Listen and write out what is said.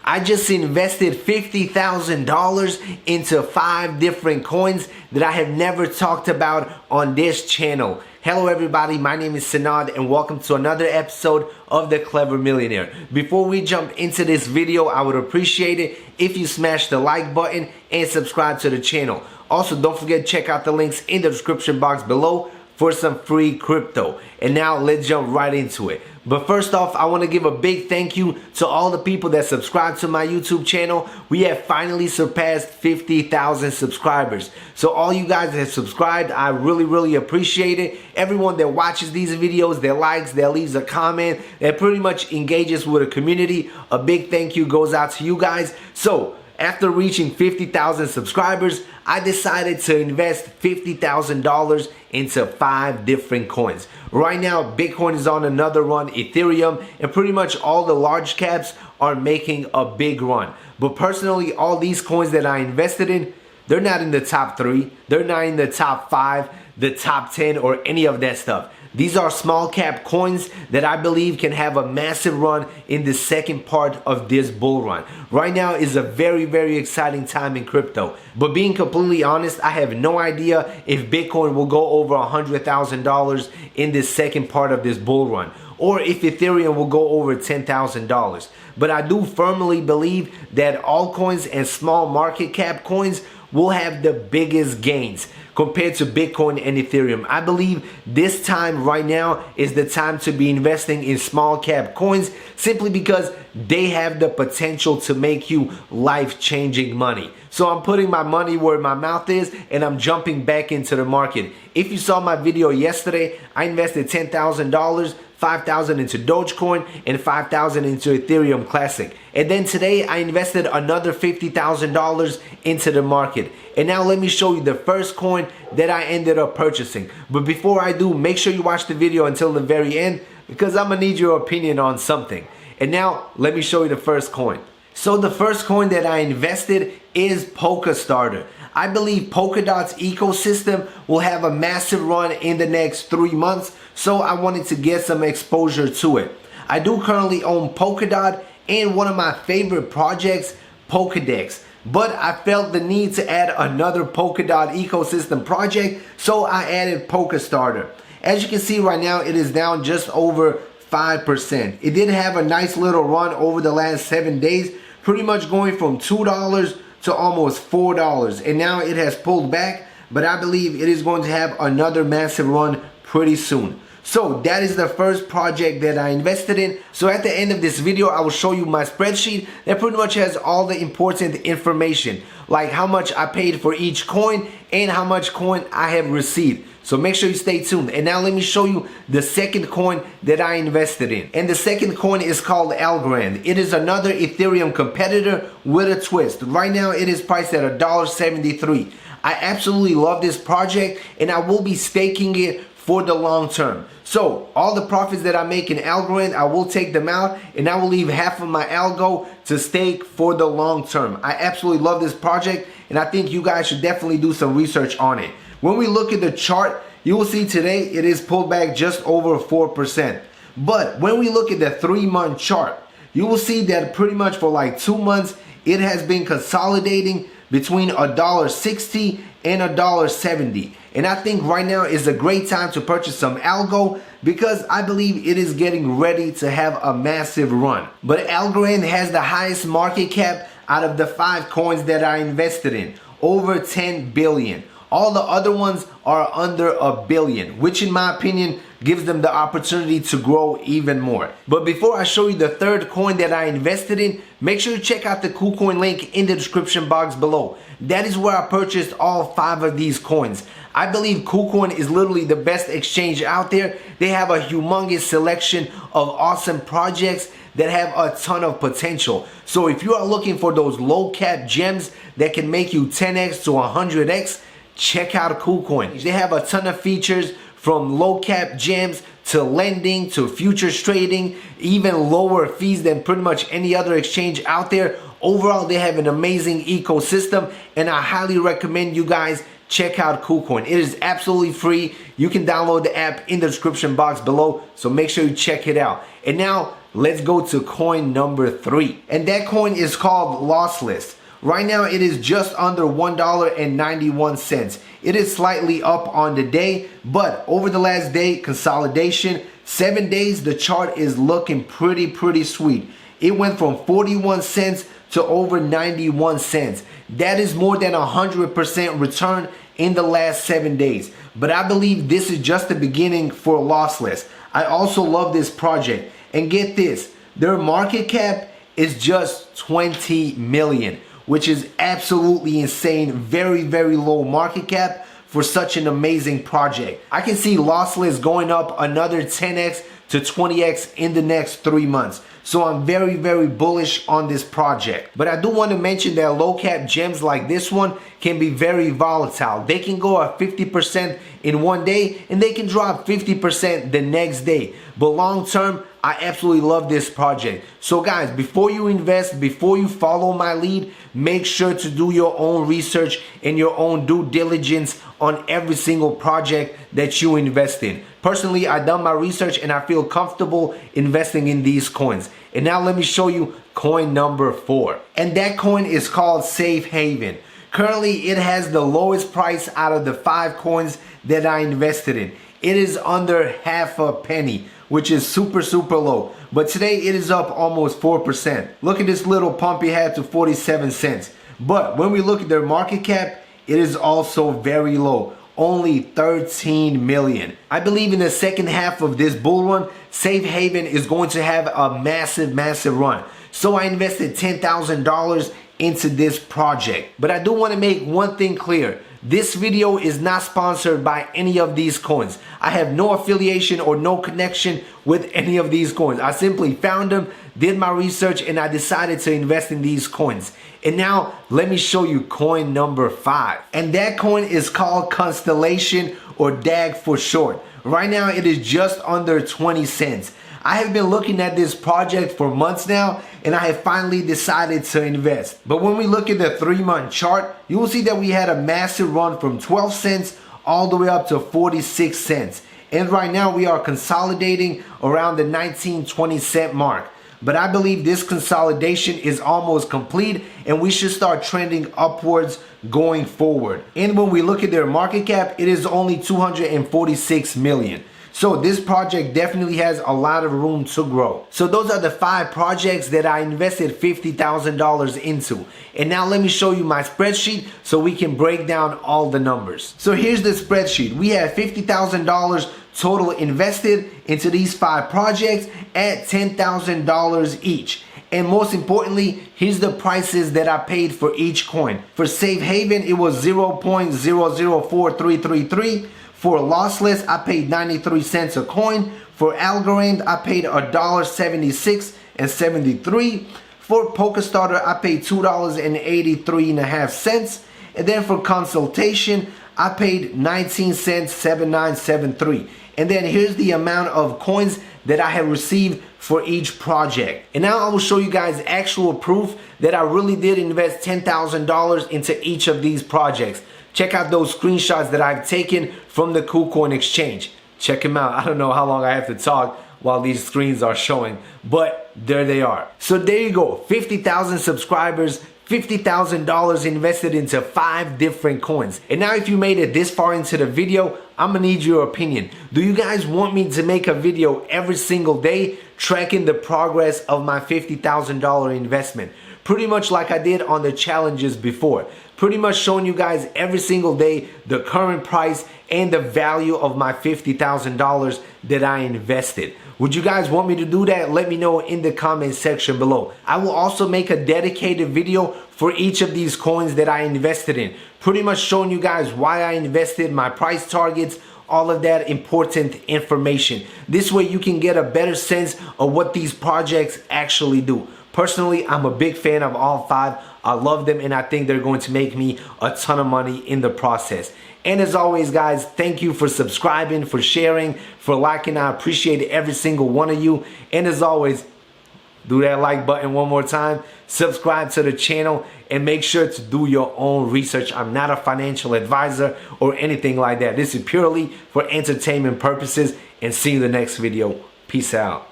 I just invested $50,000 into 5 different coins that I have never talked about on this channel. Hello everybody, my name is Sanad and welcome to another episode of The Clever Millionaire. Before we jump into this video, I would appreciate it if you smash the like button and subscribe to the channel. Also, don't forget to check out the links in the description box below for some free crypto. And now let's jump right into it. But first off, I want to give a big thank you to all the people that subscribe to my YouTube channel. We have finally surpassed 50,000 subscribers. So all you guys that have subscribed, I really appreciate it. Everyone that watches these videos, that likes, that leaves a comment, that pretty much engages with the community, a big thank you goes out to you guys. So after reaching 50,000 subscribers, I decided to invest $50,000 into 5 different coins. Right now, Bitcoin is on another run, Ethereum, and pretty much all the large caps are making a big run. But personally, all these coins that I invested in, they're not in the top 3, they're not in the top 5, the top 10, or any of that stuff. These are small cap coins that I believe can have a massive run in the second part of this bull run. Right now is a very exciting time in crypto. But being completely honest, I have no idea if Bitcoin will go over $100,000 in this second part of this bull run, or if Ethereum will go over $10,000. But I do firmly believe that altcoins and small market cap coins will have the biggest gains compared to Bitcoin and Ethereum. I believe this time right now is the time to be investing in small cap coins simply because they have the potential to make you life-changing money. So I'm putting my money where my mouth is and I'm jumping back into the market. If you saw my video yesterday, I invested $10,000, 5,000 into Dogecoin and 5,000 into Ethereum Classic. And then today I invested another $50,000 into the market. And now let me show you the first coin that I ended up purchasing. But before I do, make sure you watch the video until the very end because I'm gonna need your opinion on something. And now let me show you the first coin. So the first coin that I invested is Polkastarter. I believe Polkadot's ecosystem will have a massive run in the next 3 months, so I wanted to get some exposure to it. I do currently own Polkadot and one of my favorite projects, Polkadex. But I felt the need to add another Polkadot ecosystem project, so I added Polkastarter. As you can see right now, it is down just over 5%. It did have a nice little run over the last 7 days, pretty much going from $2 to almost $4. And now it has pulled back, but I believe it is going to have another massive run pretty soon. So that is the first project that I invested in. So at the end of this video, I will show you my spreadsheet that pretty much has all the important information, like how much I paid for each coin and how much coin I have received. So make sure you stay tuned. And now let me show you the second coin that I invested in. And the second coin is called Algorand. It is another Ethereum competitor with a twist. Right now it is priced at $1.73. I absolutely love this project and I will be staking it for the long term. So all the profits that I make in Algorand, I will take them out and I will leave half of my algo to stake for the long term. I absolutely love this project and I think you guys should definitely do some research on it. When we look at the chart, you will see today it is pulled back just over 4%. But when we look at the 3-month chart, you will see that pretty much for like 2 months, it has been consolidating between $1.60 and $1.70. And I think right now is a great time to purchase some algo because I believe it is getting ready to have a massive run. But Algorand has the highest market cap out of the 5 coins that I invested in, over 10 billion. All the other ones are under $1 billion, which in my opinion gives them the opportunity to grow even more. But before I show you the third coin that I invested in, make sure you check out the KuCoin link in the description box below. That is where I purchased all 5 of these coins. I believe KuCoin is literally the best exchange out there. They have a humongous selection of awesome projects that have a ton of potential. So if you are looking for those low cap gems that can make you 10x to 100x, check out KuCoin. They have a ton of features from low cap gems to lending to futures trading, even lower fees than pretty much any other exchange out there. Overall, they have an amazing ecosystem and I highly recommend you guys check out KuCoin. It is absolutely free. You can download the app in the description box below, so make sure you check it out. And now let's go to coin number 3. And that coin is called Lossless. Right now it is just under $1.91. It is slightly up on the day, but over the last day, consolidation, 7 days, the chart is looking pretty sweet. It went from 41 cents to over 91 cents. That is more than 100% return in the last 7 days. But I believe this is just the beginning for Lossless. I also love this project. And get this, their market cap is just 20 million, which is absolutely insane. Very low market cap for such an amazing project. I can see Lossless going up another 10x to 20x in the next 3 months. So I'm very bullish on this project. But I do want to mention that low cap gems like this one can be very volatile. They can go up 50% in one day and they can drop 50% the next day. But long term, I absolutely love this project. So guys, before you invest, before you follow my lead, make sure to do your own research and your own due diligence on every single project that you invest in. Personally, I've done my research and I feel comfortable investing in these coins. And now let me show you coin number 4. And that coin is called Safe Haven. Currently, it has the lowest price out of the 5 coins that I invested in. It is under half a penny, which is super low. But today it is up almost 4%. Look at this little pump it had to 47 cents. But when we look at their market cap, it is also very low. Only 13 million. I believe in the second half of this bull run, Safe Haven is going to have a massive run. So I invested $10,000 into this project. But I do want to make one thing clear. This video is not sponsored by any of these coins. I have no affiliation or no connection with any of these coins. I simply found them, did my research, and I decided to invest in these coins. And now let me show you coin number 5. And that coin is called Constellation, or DAG for short. Right now it is just under 20 cents. I have been looking at this project for months now, and I have finally decided to invest. But when we look at the 3-month chart, you will see that we had a massive run from 12 cents all the way up to 46 cents. And right now we are consolidating around the 19-20 cent mark. But I believe this consolidation is almost complete and we should start trending upwards going forward. And when we look at their market cap, it is only 246 million. So this project definitely has a lot of room to grow. So those are the 5 projects that I invested $50,000 into. And now let me show you my spreadsheet so we can break down all the numbers. So here's the spreadsheet. We have $50,000 total invested into these 5 projects at $10,000 each. And most importantly, here's the prices that I paid for each coin. For Safe Haven, it was 0.004333. For Lossless, I paid 93 cents a coin. For Algorand, I paid $1.7673. For Polkastarter, I paid $2.83.5. And then for Constellation, I paid 19 cents 7973. And then here's the amount of coins that I have received for each project. And now I will show you guys actual proof that I really did invest $10,000 into each of these projects. Check out those screenshots that I've taken from the KuCoin exchange. Check them out. I don't know how long I have to talk while these screens are showing, but there they are. So there you go, 50,000 subscribers, $50,000 invested into 5 different coins. And now if you made it this far into the video, I'm gonna need your opinion. Do you guys want me to make a video every single day tracking the progress of my $50,000 investment? Pretty much like I did on the challenges before. Pretty much showing you guys every single day the current price and the value of my $50,000 that I invested. Would you guys want me to do that? Let me know in the comment section below. I will also make a dedicated video for each of these coins that I invested in. Pretty much showing you guys why I invested, my price targets, all of that important information. This way you can get a better sense of what these projects actually do. Personally, I'm a big fan of all 5. I love them and I think they're going to make me a ton of money in the process. And as always, guys, thank you for subscribing, for sharing, for liking. I appreciate every single one of you. And as always, do that like button one more time, subscribe to the channel, and make sure to do your own research. I'm not a financial advisor or anything like that. This is purely for entertainment purposes, and see you in the next video. Peace out.